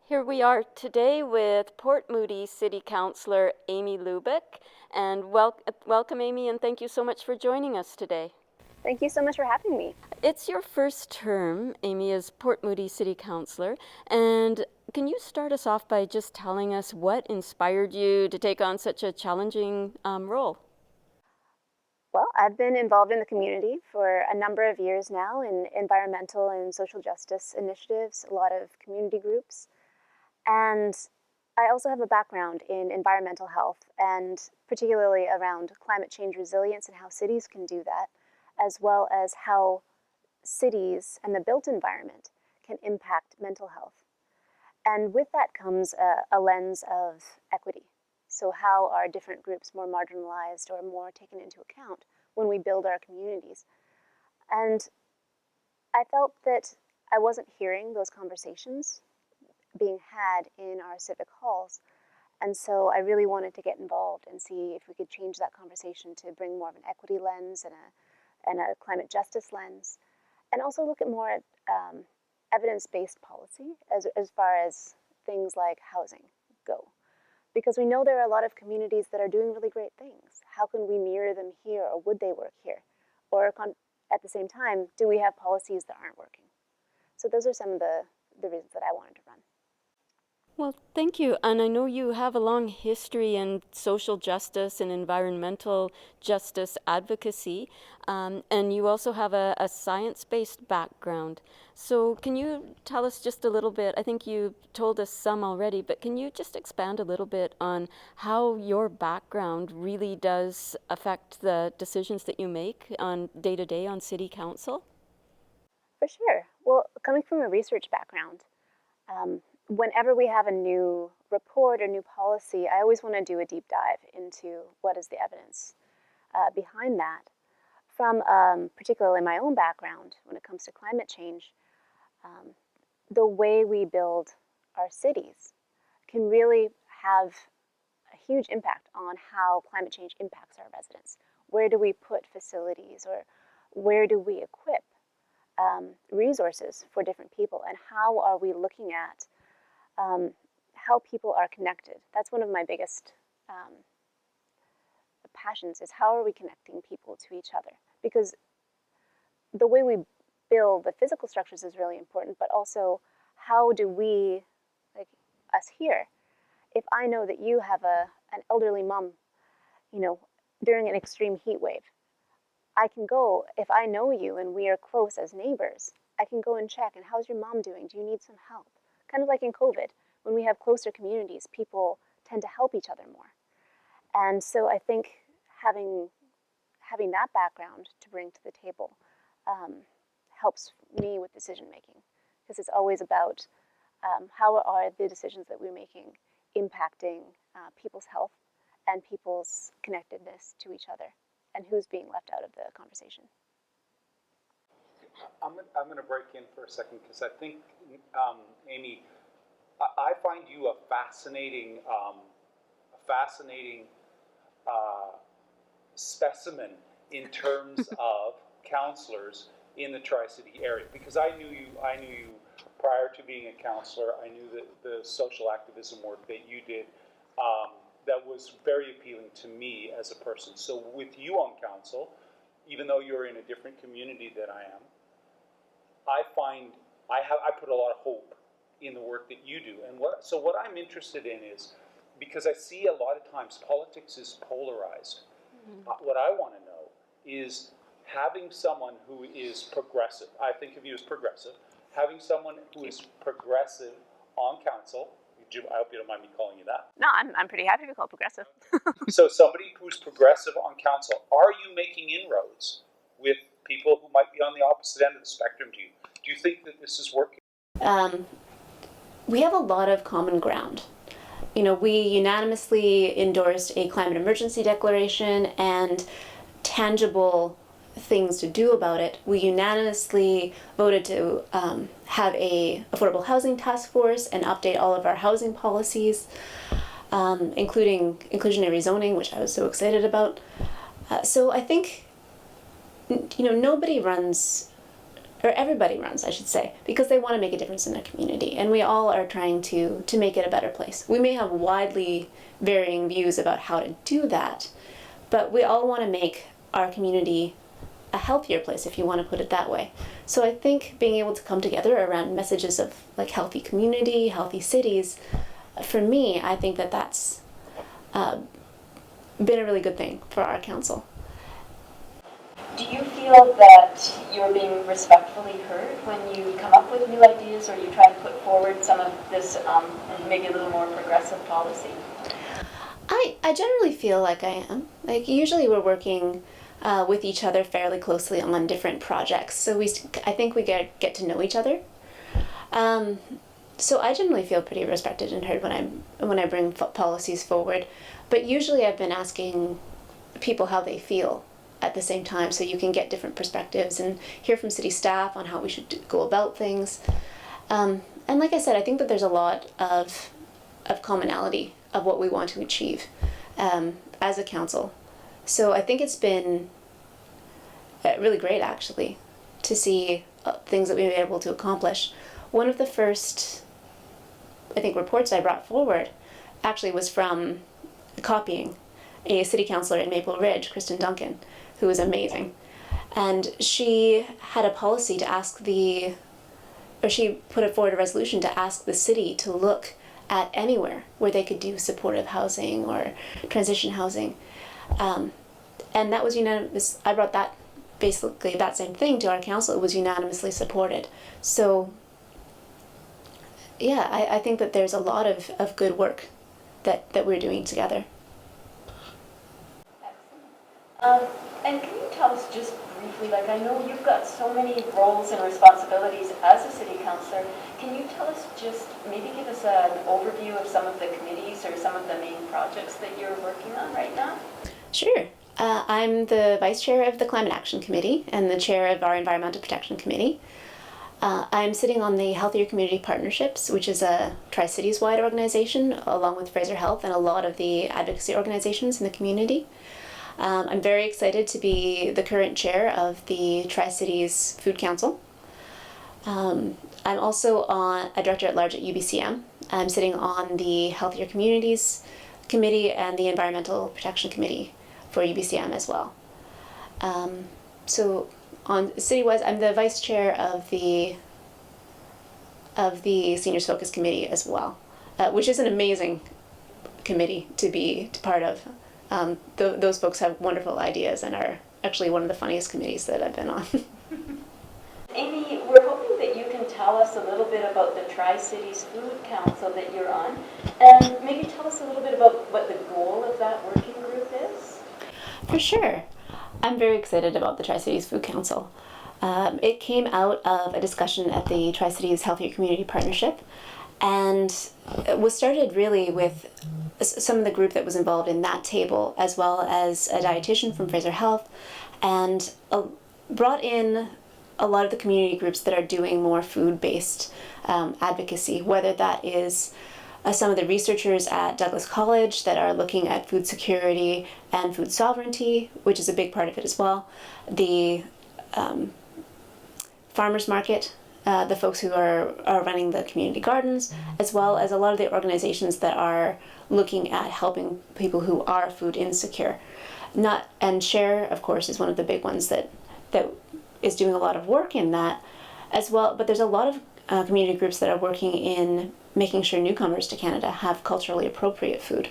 Here we are today with Port Moody City Councillor Amy Lubik. And welcome, Amy, and thank you so much for joining us today. Thank you so much for having me. It's your first term, Amy, as Port Moody City Councillor. And can you start us off by just telling us what inspired you to take on such a challenging role? Well, I've been involved in the community for a number of years now in environmental and social justice initiatives, a lot of community groups. And I also have a background in environmental health and particularly around climate change resilience and how cities can do that, as well as how cities and the built environment can impact mental health. And with that comes a lens of equity. So how are different groups more marginalized or more taken into account when we build our communities? And I felt that I wasn't hearing those conversations being had in our civic halls. And so I really wanted to get involved and see if we could change that conversation to bring more of an equity lens and a climate justice lens, and also look at more at evidence-based policy as far as things like housing go. Because we know there are a lot of communities that are doing really great things. How can we mirror them here, or would they work here? Or at the same time, do we have policies that aren't working? So those are some of the reasons that I wanted to run. Well, thank you. And I know you have a long history in social justice and environmental justice advocacy, and you also have a science-based background. So can you tell us just a little bit, I think you told us some already, but can you just expand a little bit on how your background really does affect the decisions that you make on day-to-day on City Council? For sure. Well, coming from a research background, whenever we have a new report or new policy, I always want to do a deep dive into what is the evidence behind that. From particularly my own background, when it comes to climate change, the way we build our cities can really have a huge impact on how climate change impacts our residents. Where do we put facilities, or where do we equip resources for different people, and how are we looking at how people are connected? That's one of my biggest passions, is how are we connecting people to each other? Because the way we build the physical structures is really important, but also how do we, like us here, if I know that you have an elderly mom, during an extreme heat wave, I can go, if I know you and we are close as neighbors, I can go and check, and how's your mom doing? Do you need some help? Kind of like in COVID, when we have closer communities, people tend to help each other more. And so I think having that background to bring to the table helps me with decision making, because it's always about how are the decisions that we're making impacting people's health and people's connectedness to each other, and who's being left out of the conversation. I'm going to break in for a second, because I think, Amy, I find you a fascinating specimen in terms of councillors in the Tri-City area, because I knew you prior to being a councillor. I knew that the social activism work that you did that was very appealing to me as a person. So with you on council, even though you're in a different community than I am, I find I put a lot of hope in the work that you do. And what I'm interested in is, because I see a lot of times politics is polarized. Mm-hmm. What I want to know is having someone who is progressive. I think of you as progressive. Having someone who is progressive on council. I hope you don't mind me calling you that. No, I'm pretty happy to be called progressive. So somebody who's progressive on council, are you making inroads with people who might be on the opposite end of the spectrum to you? Do you think that this is working? We have a lot of common ground. We unanimously endorsed a climate emergency declaration and tangible things to do about it, we unanimously voted to have a affordable housing task force and update all of our housing policies, including inclusionary zoning, which I was so excited about. So I think, nobody runs, or everybody runs, I should say, because they want to make a difference in their community, and we all are trying to make it a better place. We may have widely varying views about how to do that, but we all want to make our community a healthier place, if you want to put it that way. So I think being able to come together around messages of like healthy community, healthy cities, for me, I think that that's been a really good thing for our council. Do you feel that you're being respectfully heard when you come up with new ideas, or you try to put forward some of this maybe a little more progressive policy? I generally feel like I am. Like, usually we're working with each other fairly closely on different projects, so I think we get to know each other. So I generally feel pretty respected and heard when I bring policies forward. But usually I've been asking people how they feel at the same time, so you can get different perspectives and hear from city staff on how we should go about things. And like I said, I think that there's a lot of commonality of what we want to achieve as a council. So I think it's been really great, actually, to see things that we've been able to accomplish. One of the first, I think, reports I brought forward actually was from copying a city councillor in Maple Ridge, Kristen Duncan, who was amazing. And she had a policy to ask she put forward a resolution to ask the city to look at anywhere where they could do supportive housing or transition housing. And that was unanimous. I brought that, basically that same thing to our council. It was unanimously supported. So yeah, I think that there's a lot of good work that we're doing together. Excellent. And can you tell us just briefly, like, I know you've got so many roles and responsibilities as a city councillor. Can you tell us just, maybe give us an overview of some of the committees or some of the main projects that you're working on right now? Sure. I'm the vice chair of the Climate Action Committee and the chair of our Environmental Protection Committee. I'm sitting on the Healthier Community Partnerships, which is a TriCities wide organization, along with Fraser Health and a lot of the advocacy organizations in the community. I'm very excited to be the current chair of the TriCities Food Council. I'm also a director at large at UBCM. I'm sitting on the Healthier Communities Committee and the Environmental Protection Committee for UBCM as well. So on city-wise, I'm the vice chair of the Seniors Focus Committee as well, which is an amazing committee to be part of. Those folks have wonderful ideas and are actually one of the funniest committees that I've been on. Amy, we're hoping that you can tell us a little bit about the Tri-Cities Food Council that you're on, and maybe tell us a little bit about what the goal of that working group is. For sure. I'm very excited about the Tri-Cities Food Council. It came out of a discussion at the Tri-Cities Healthier Community Partnership, and it was started really with some of the group that was involved in that table, as well as a dietitian from Fraser Health, and brought in a lot of the community groups that are doing more food-based advocacy, whether that is some of the researchers at Douglas College that are looking at food security and food sovereignty, which is a big part of it as well, the farmers market, the folks who are running the community gardens, as well as a lot of the organizations that are looking at helping people who are food insecure. And SHARE, of course, is one of the big ones that is doing a lot of work in that as well. But there's a lot of community groups that are working in making sure newcomers to Canada have culturally appropriate food.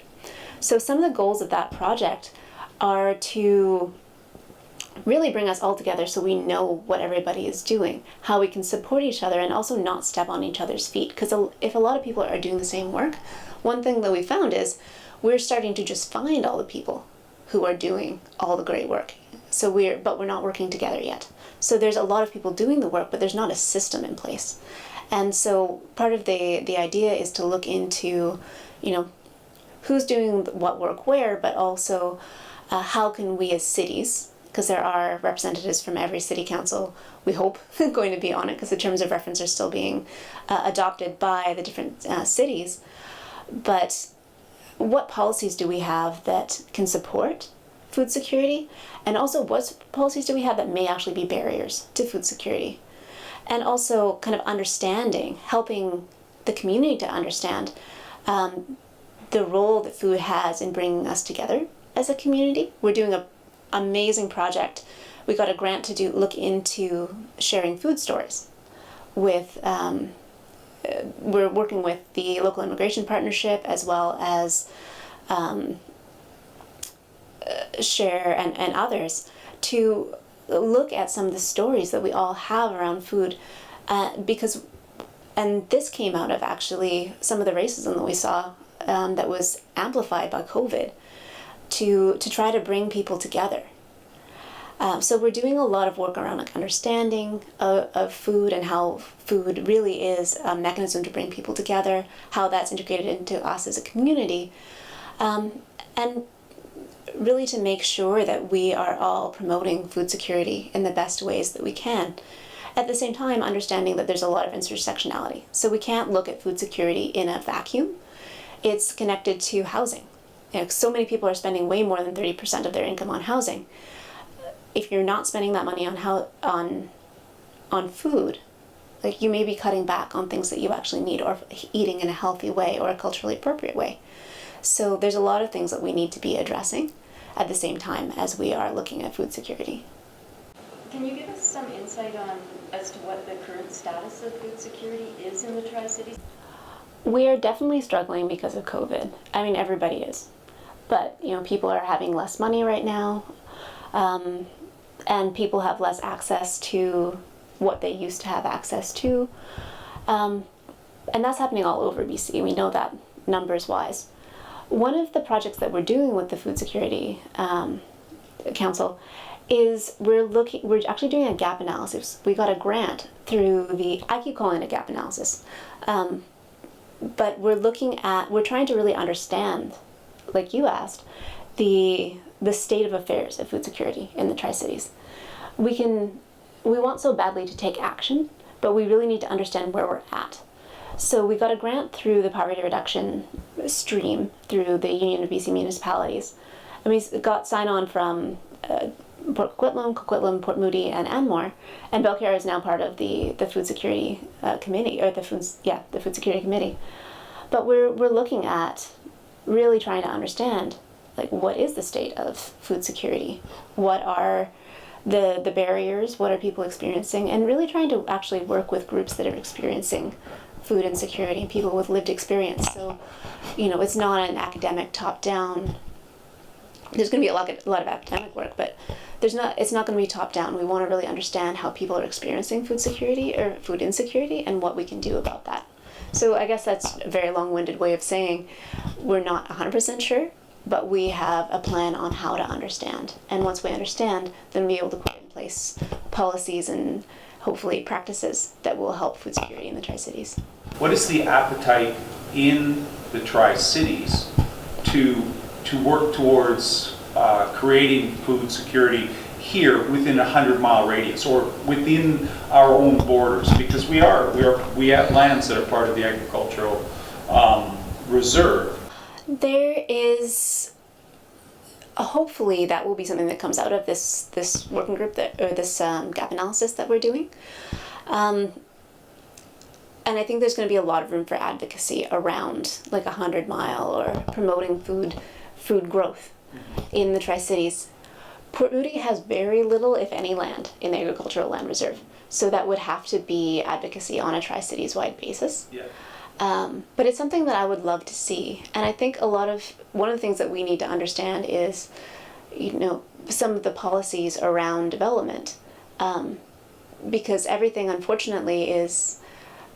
So some of the goals of that project are to really bring us all together so we know what everybody is doing, how we can support each other, and also not step on each other's feet. Because if a lot of people are doing the same work, one thing that we found is we're starting to just find all the people who are doing all the great work. But we're not working together yet. So there's a lot of people doing the work, but there's not a system in place. And so part of the idea is to look into, who's doing what work where, but also how can we as cities, because there are representatives from every city council, we hope, going to be on it, because the terms of reference are still being adopted by the different cities. But what policies do we have that can support food security? And also, what policies do we have that may actually be barriers to food security? And also kind of understanding, helping the community to understand the role that food has in bringing us together as a community. We're doing an amazing project. We got a grant to look into sharing food stores with, we're working with the local immigration partnership as well as Share and others to look at some of the stories that we all have around food, because, and this came out of actually some of the racism that we saw that was amplified by COVID, to try to bring people together. So we're doing a lot of work around like understanding of food and how food really is a mechanism to bring people together, how that's integrated into us as a community, and really to make sure that we are all promoting food security in the best ways that we can. At the same time, understanding that there's a lot of intersectionality. So we can't look at food security in a vacuum. It's connected to housing. You know, so many people are spending way more than 30% of their income on housing. If you're not spending that money on food, like you may be cutting back on things that you actually need, or eating in a healthy way or a culturally appropriate way. So there's a lot of things that we need to be addressing at the same time as we are looking at food security. Can you give us some insight as to what the current status of food security is in the Tri-Cities? We are definitely struggling because of COVID. I mean, everybody is. But, you know, people are having less money right now, and people have less access to what they used to have access to. And that's happening all over BC. We know that numbers-wise. One of the projects that we're doing with the Food Security Council is we're actually doing a gap analysis. We got a grant through I keep calling it a gap analysis, but we're trying to really understand, like you asked, the state of affairs of food security in the Tri-Cities. We want so badly to take action, but we really need to understand where we're at. So we got a grant through the poverty reduction stream through the Union of BC Municipalities. And we got sign-on from Port Coquitlam, Port Moody, and Anmore. And Belcarre is now part of the Food Security Committee, or the Food Security Committee. But we're looking at really trying to understand, like, what is the state of food security? What are the barriers? What are people experiencing? And really trying to actually work with groups that are experiencing food insecurity, people with lived experience. So, you know, it's not an academic top-down. There's going to be a lot of academic work, but it's not going to be top-down. We want to really understand how people are experiencing food security or food insecurity and what we can do about that. So I guess that's a very long-winded way of saying we're not 100% sure, but we have a plan on how to understand. And once we understand, then we'll be able to put in place policies and hopefully practices that will help food security in the Tri-Cities. What is the appetite in the Tri-Cities to work towards creating food security here within a 100-mile radius or within our own borders? Because we have lands that are part of the agricultural reserve. There is, hopefully that will be something that comes out of this working group this gap analysis that we're doing. And I think there's going to be a lot of room for advocacy around like 100-mile or promoting food growth in the Tri-Cities. Port Moody has very little, if any, land in the agricultural land reserve. So that would have to be advocacy on a Tri-Cities wide basis. Yeah. But it's something that I would love to see. And I think one of the things that we need to understand is, you know, some of the policies around development. Because everything, unfortunately, is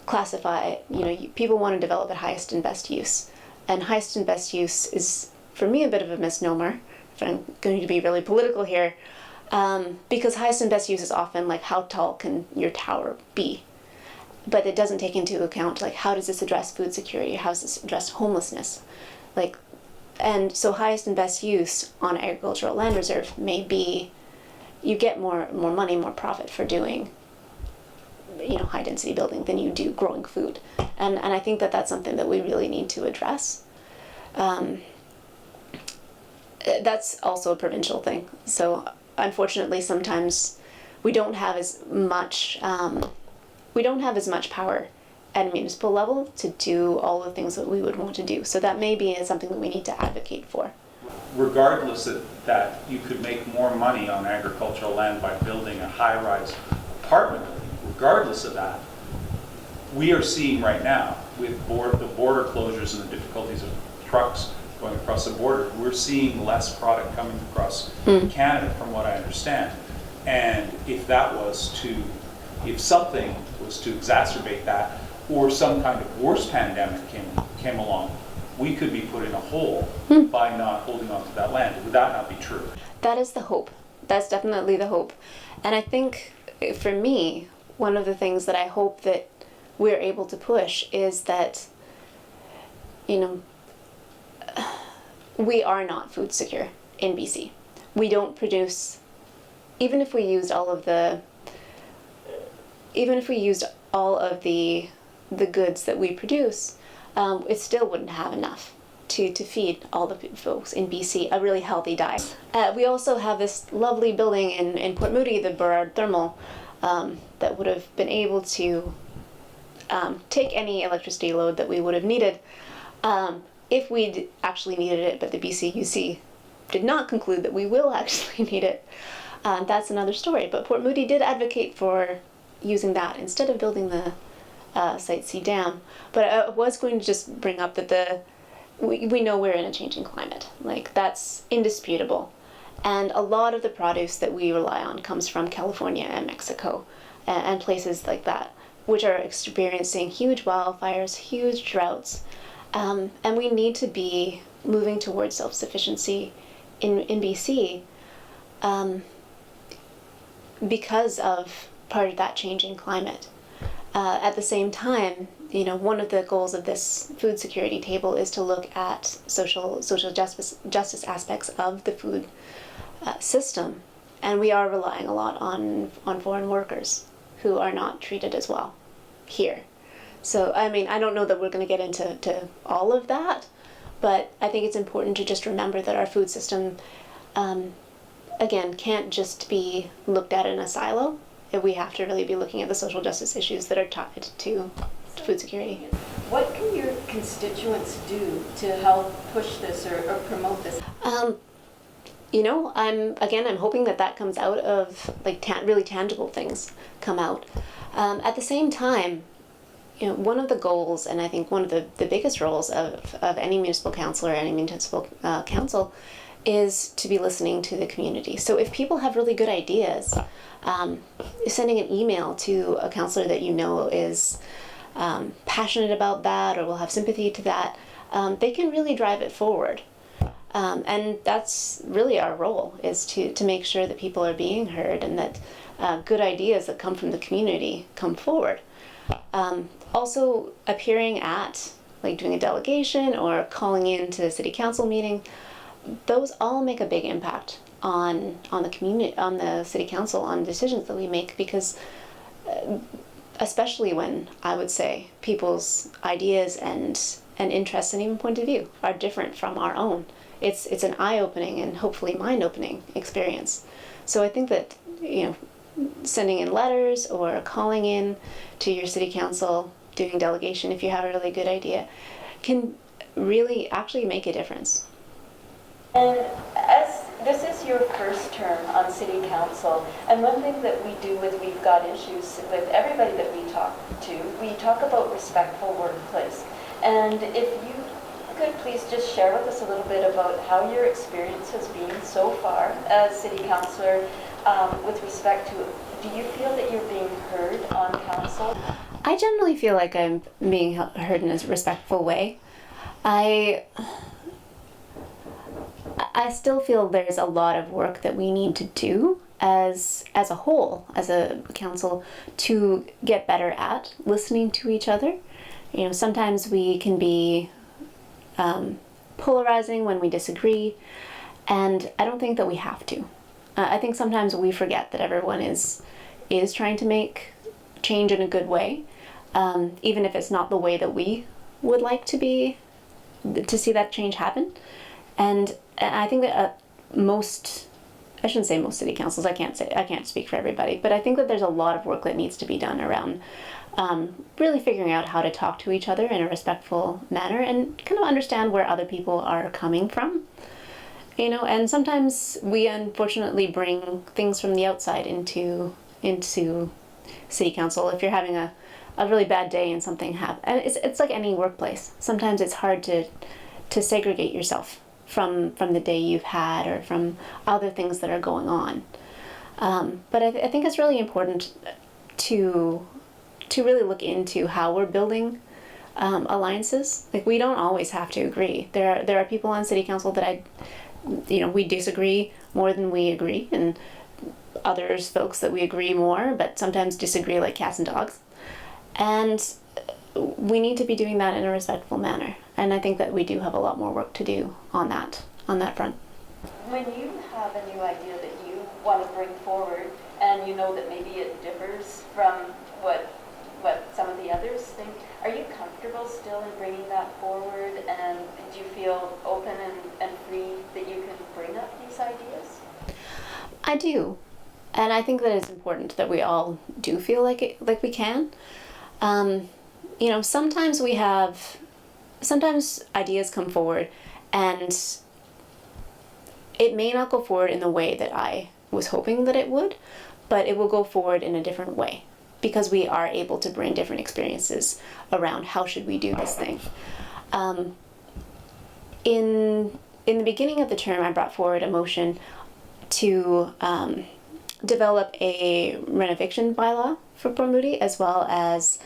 classified, you know, people want to develop at highest and best use. And highest and best use is, for me, a bit of a misnomer, if I'm going to be really political here, because highest and best use is often like, how tall can your tower be? But it doesn't take into account, like, how does this address food security? How does this address homelessness? And so highest and best use on agricultural land reserve may be you get more money, more profit for doing, high density building than you do growing food. And I think that that's something that we really need to address. That's also a provincial thing. So unfortunately, sometimes we don't have as much power at a municipal level to do all the things that we would want to do. So that may be something that we need to advocate for. Regardless that you could make more money on agricultural land by building a high-rise apartment building, regardless of that, we are seeing right now with the border closures and the difficulties of trucks going across the border, we're seeing less product coming across Canada, from what I understand. And if something was to exacerbate that, or some kind of worse pandemic came along, we could be put in a hole by not holding on to that land. Would that not be true? That is the hope. That's definitely the hope. And I think, for me, one of the things that I hope that we're able to push is that, we are not food secure in BC. We don't produce, even if we used all of the goods that we produce, it still wouldn't have enough to feed all the folks in BC a really healthy diet. We also have this lovely building in Port Moody, the Burrard Thermal, that would have been able to take any electricity load that we would have needed if we'd actually needed it, but the BCUC did not conclude that we will actually need it. That's another story, but Port Moody did advocate for using that instead of building the Site C dam. But I was going to just bring up that we know we're in a changing climate. Like, that's indisputable. And a lot of the produce that we rely on comes from California and Mexico and places like that, which are experiencing huge wildfires, huge droughts. And we need to be moving towards self-sufficiency in BC because of part of that changing climate. At the same time, one of the goals of this food security table is to look at social justice aspects of the food system, and we are relying a lot on foreign workers who are not treated as well here. So, I don't know that we're going to get into all of that, but I think it's important to just remember that our food system, again, can't just be looked at in a silo. We have to really be looking at the social justice issues that are tied to food security. What can your constituents do to help push this or promote this? I'm hoping that comes out of really tangible things come out. At the same time, one of the goals, and I think one of the biggest roles of any municipal council or any municipal council, is to be listening to the community. So if people have really good ideas, sending an email to a councillor that is passionate about that or will have sympathy to that, they can really drive it forward. And that's really our role, is to make sure that people are being heard and that good ideas that come from the community come forward. Also appearing at, doing a delegation or calling in to a city council meeting, those all make a big impact on the community, on the city council, on decisions that we make, because especially when, I would say, people's ideas and interests and even point of view are different from our own. It's an eye-opening and hopefully mind-opening experience. So I think that, sending in letters or calling in to your city council, doing delegation if you have a really good idea, can really actually make a difference. And as this is your first term on city council, and one thing that we do with We've Got Issues with everybody that we talk about respectful workplace. And if you could please just share with us a little bit about how your experience has been so far as city councillor with respect to, do you feel that you're being heard on council? I generally feel like I'm being heard in a respectful way. I still feel there's a lot of work that we need to do as a whole, as a council, to get better at listening to each other. Sometimes we can be polarizing when we disagree, and I don't think that we have to. I think sometimes we forget that everyone is trying to make change in a good way, even if it's not the way that we would like to see that change happen. And I think that I shouldn't say most city councils, I can't speak for everybody, but I think that there's a lot of work that needs to be done around really figuring out how to talk to each other in a respectful manner and kind of understand where other people are coming from. And sometimes we unfortunately bring things from the outside into city council. If you're having a really bad day and something happens, and it's like any workplace. Sometimes it's hard to segregate yourself from the day you've had or from other things that are going on. But I think it's really important to really look into how we're building alliances. Like, we don't always have to agree. There are people on city council that we disagree more than we agree, and others folks that we agree more, but sometimes disagree like cats and dogs. And we need to be doing that in a respectful manner. And I think that we do have a lot more work to do on that front. When you have a new idea that you want to bring forward, and you know that maybe it differs from what some of the others think, are you comfortable still in bringing that forward, and do you feel open and free that you can bring up these ideas? I do. And I think that it's important that we all do feel like we can. Sometimes ideas come forward and it may not go forward in the way that I was hoping that it would, but it will go forward in a different way because we are able to bring different experiences around how should we do this thing. In the beginning of the term, I brought forward a motion to develop a renoviction bylaw for Port Moody, as well as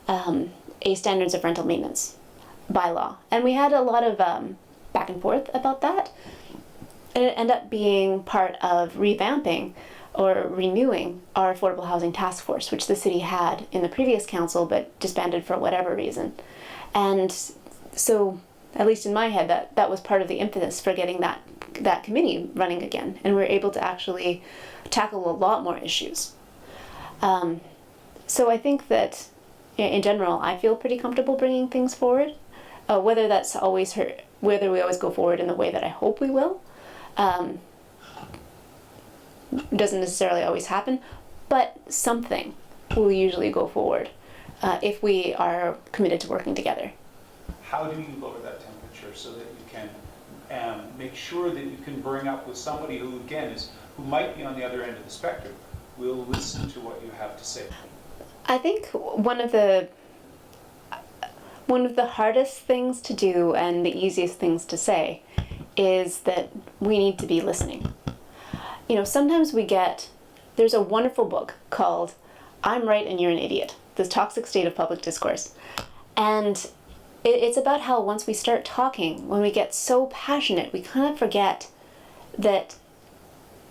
a standards of rental maintenance bylaw. And we had a lot of back and forth about that. And it ended up being part of revamping or renewing our affordable housing task force, which the city had in the previous council but disbanded for whatever reason. And so, at least in my head, that was part of the impetus for getting that committee running again. And we were able to actually tackle a lot more issues. So I think that in general, I feel pretty comfortable bringing things forward. Whether we always go forward in the way that I hope we will, doesn't necessarily always happen, but something will usually go forward if we are committed to working together. How do you lower that temperature so that you can make sure that you can bring up with somebody who, again, who might be on the other end of the spectrum, will listen to what you have to say? I think one of the hardest things to do and the easiest things to say is that we need to be listening. Sometimes there's a wonderful book called I'm Right and You're an Idiot, The Toxic State of Public Discourse. And it's about how once we start talking, when we get so passionate, we kind of forget that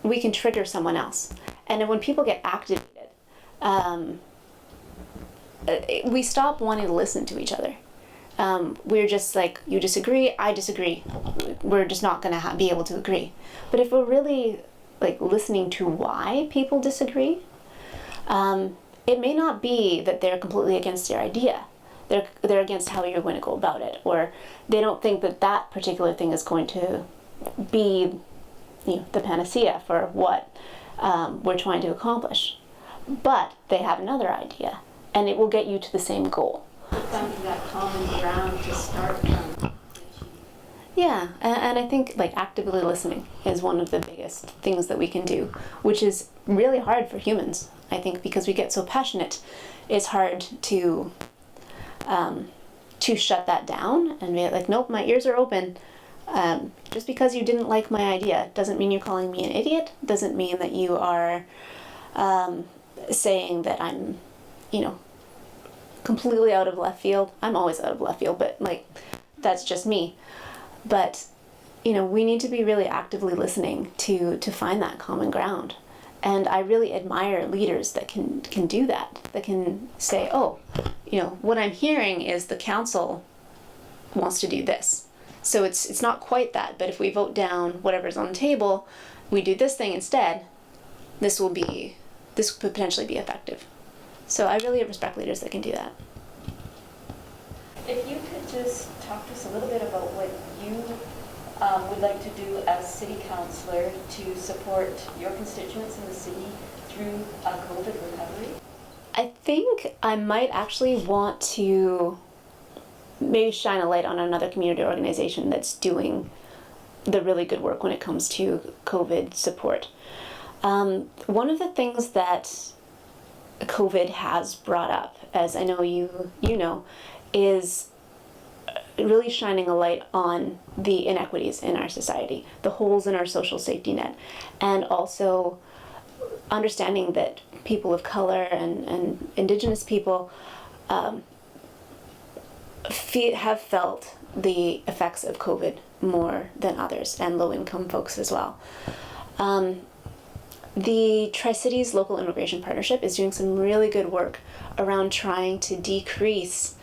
we can trigger someone else. And when people get activated, we stop wanting to listen to each other. We're just like, you disagree, I disagree. We're just not going to be able to agree. But if we're really listening to why people disagree, it may not be that they're completely against your idea. They're against how you're going to go about it, or they don't think that particular thing is going to be the panacea for what we're trying to accomplish. But they have another idea, and it will get you to the same goal. Finding that common ground to start from. Yeah, and I think actively listening is one of the biggest things that we can do, which is really hard for humans, I think, because we get so passionate. It's hard to shut that down and be like, nope, my ears are open. Just because you didn't like my idea doesn't mean you're calling me an idiot, doesn't mean that you are saying that I'm, completely out of left field. I'm always out of left field, but that's just me. But, we need to be really actively listening to find that common ground. And I really admire leaders that can do that can say, oh, what I'm hearing is the council wants to do this. So it's not quite that, but if we vote down whatever's on the table, we do this thing instead, this could potentially be effective. So I really respect leaders that can do that. If you could just talk to us a little bit about what you would like to do as city councillor to support your constituents in the city through COVID recovery? I think I might actually want to maybe shine a light on another community organization that's doing the really good work when it comes to COVID support. One of the things that COVID has brought up, as I know you know, is really shining a light on the inequities in our society, the holes in our social safety net, and also understanding that people of color and Indigenous people have felt the effects of COVID more than others, and low-income folks as well. The TriCities Local Immigration Partnership is doing some really good work around trying to decrease,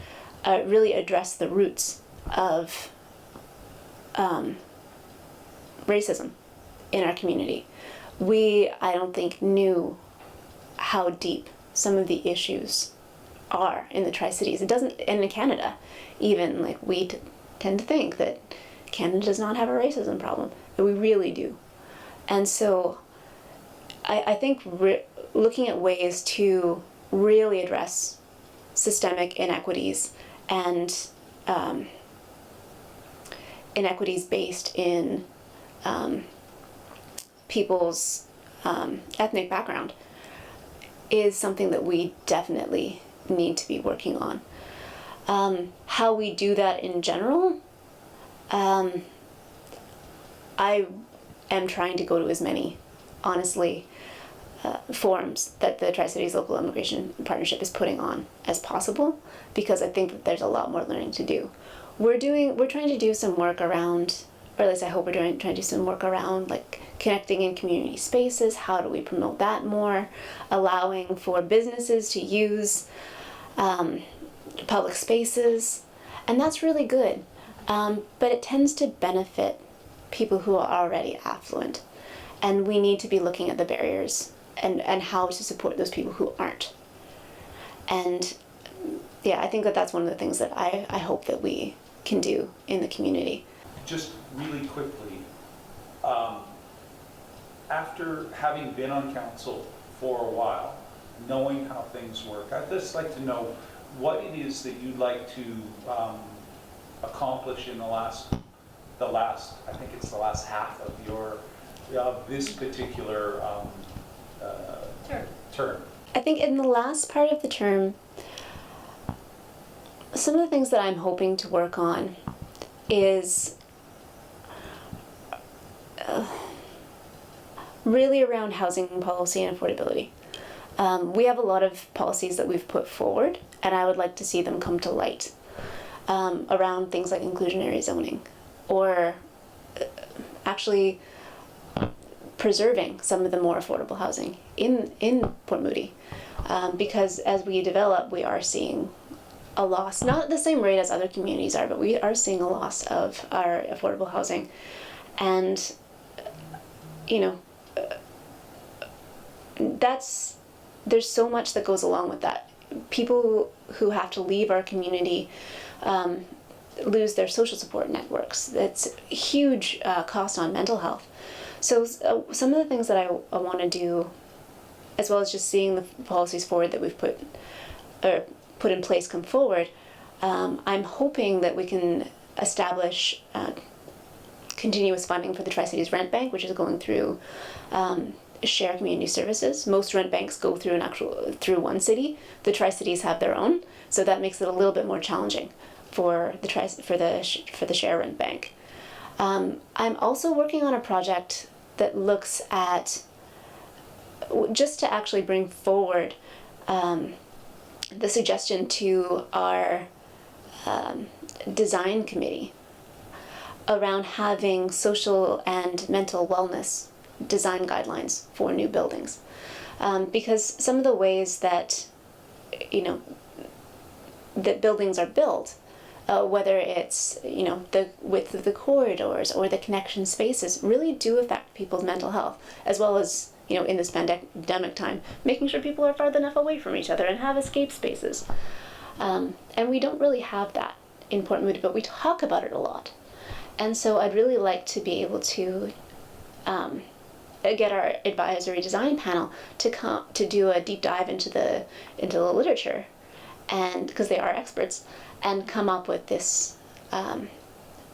really address the roots of racism in our community. I don't think, knew how deep some of the issues are in the Tri-Cities. It doesn't, and in Canada, even, like, we tend to think that Canada does not have a racism problem, but we really do. And so I think looking at ways to really address systemic inequities and inequities based in people's ethnic background is something that we definitely need to be working on. How we do that in general, I am trying to go to as many, honestly, forums that the Tri-Cities Local Immigration Partnership is putting on as possible, because I think that there's a lot more learning to do. We're trying to do some work around, or at least I hope we're trying to do some work around, like, connecting in community spaces. How do we promote that more? Allowing for businesses to use public spaces, and that's really good. But it tends to benefit people who are already affluent, and we need to be looking at the barriers and how to support those people who aren't. And yeah, I think that that's one of the things that I hope that we can do in the community. Just really quickly, after having been on council for a while, knowing how things work, I'd just like to know what it is that you'd like to accomplish in the last I think it's the last half of your this particular term. I think in the last part of the term, some of the things that I'm hoping to work on is really around housing policy and affordability. We have a lot of policies that we've put forward, and I would like to see them come to light around things like inclusionary zoning, or actually preserving some of the more affordable housing in Port Moody. Because as we develop, we are seeing a loss, not at the same rate as other communities are, but we are seeing a loss of our affordable housing. And, you know, there's so much that goes along with that. People who have to leave our community lose their social support networks. That's a huge cost on mental health. So some of the things that I want to do, as well as just seeing the policies forward that we've put in place come forward, I'm hoping that we can establish continuous funding for the Tri-Cities Rent Bank, which is going through share community services. Most rent banks go through through one city. The Tri-Cities have their own, so that makes it a little bit more challenging for the share rent bank. I'm also working on a project that looks at, just to actually bring forward the suggestion to our design committee around having social and mental wellness design guidelines for new buildings. Because some of the ways that, that buildings are built whether it's, you know, the width of the corridors or the connection spaces, really do affect people's mental health, as well as, you know, in this pandemic time, making sure people are far enough away from each other and have escape spaces. And we don't really have that in Port Moody, but we talk about it a lot. And so I'd really like to be able to get our advisory design panel to do a deep dive into the literature, and because they are experts, and come up with this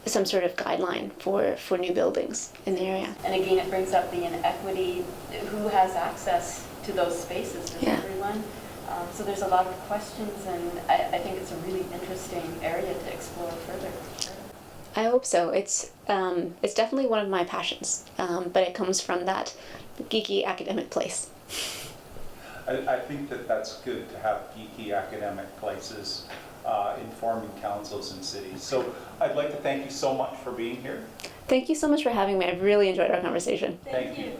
some sort of guideline for new buildings in the area. And again, it brings up the inequity, who has access to those spaces, does everyone? So there's a lot of questions, and I think it's a really interesting area to explore further. I hope so. It's definitely one of my passions, but it comes from that geeky academic place. I think that that's good to have geeky academic places informing councils and cities. So I'd like to thank you so much for being here. Thank you so much for having me. I've really enjoyed our conversation. Thank you.